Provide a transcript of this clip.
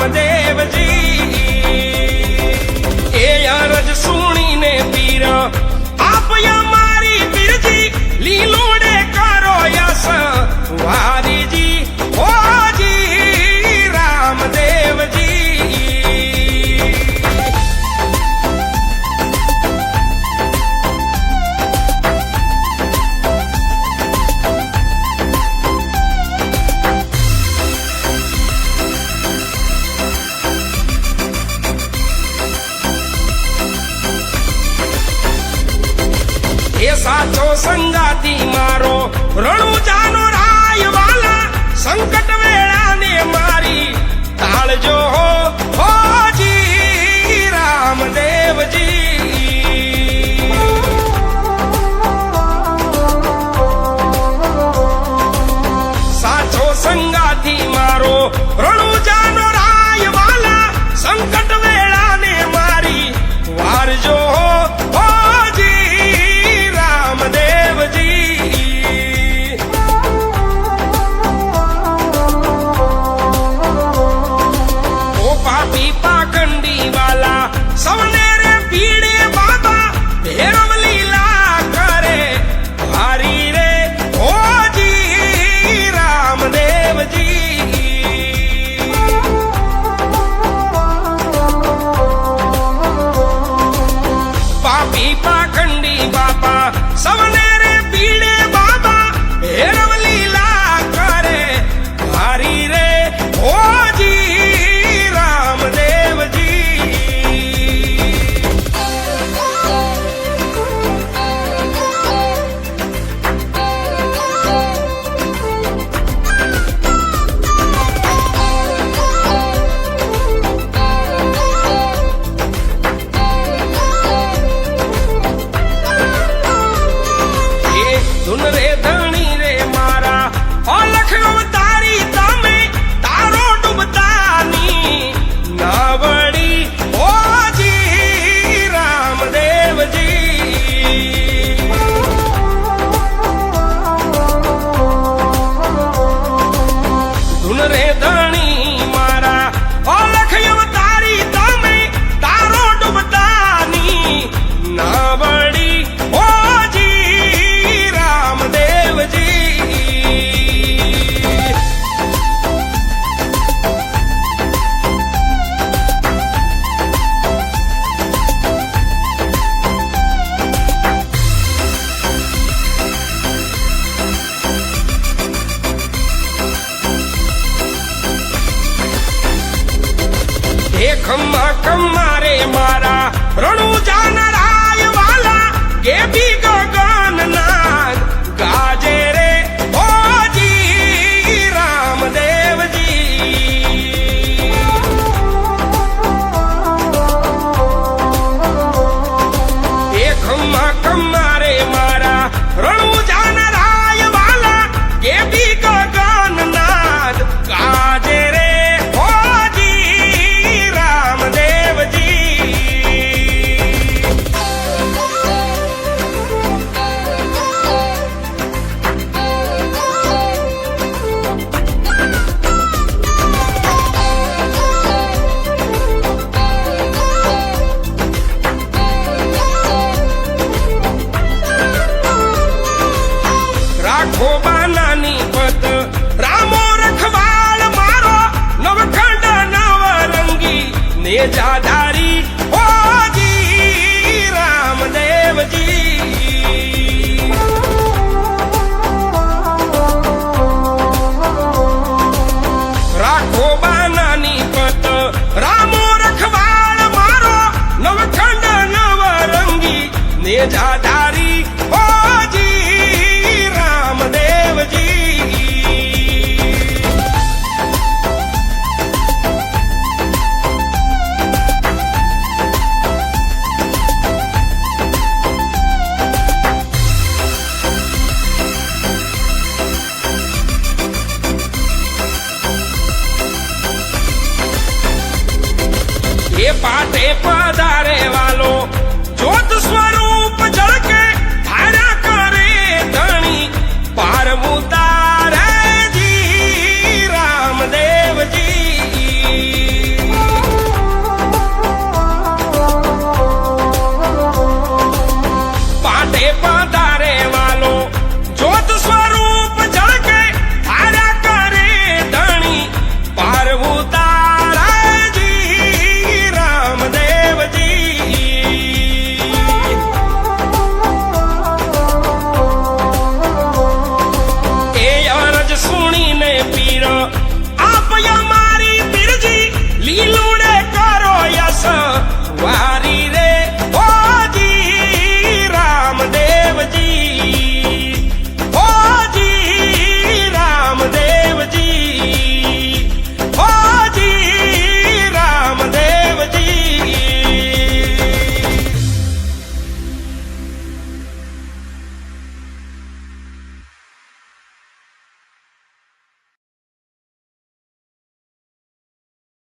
रामदेव जी ए अरज सुनी ने पीर आप मारी पीर जी लीलोड़े करो यस वारी जी ओ जी रामदेव जी साचो संगाती मारो रणु जानो राय वाला संकट वेला ने मारी ताल जो हो जी रामदेव जी साचो संगाती मारो रणु जानो राय वाला संकट वेला ने मारी वार जो हो रामदेव जी ओ पापी पाखंडी वाला सबने रे पीड़े बाबा भैरव लीला करे भारी रे ओ जी रामदेव जी पापी पाखंडी बाबा सबने रे पीड़े बाबा भैरव लीला करे भारी रे ओ जी रामदेव जी धुन रे धनी रे मारा अलख अवतारी तमे तारो डूबतानी नावड़ी ओ जी रामदेव जी धुन रे धनी मारा अलख अवतारी तमे तारो डूबतानी नावड़ी ओ रामदेव जी खम्मा कम्मारे मारा रणु जान राय वाला के भी गगन नाग गाजे रे ओ जी रामदेव जी खम्मा कम्मारे मारा रणु जान राय वाला के भी गगन नाग गाजे रे रामदेव जी राखो बानानी पत रामो रखवाल मारो नवखंड नवरंगी नेजाधारी ओ जी रामदेव जी राखो बानानी पत रामो रखवाल मारो नवखंड नवरंगी नेजाधारी ओ जी रामदेव जी पाटे पधारे वा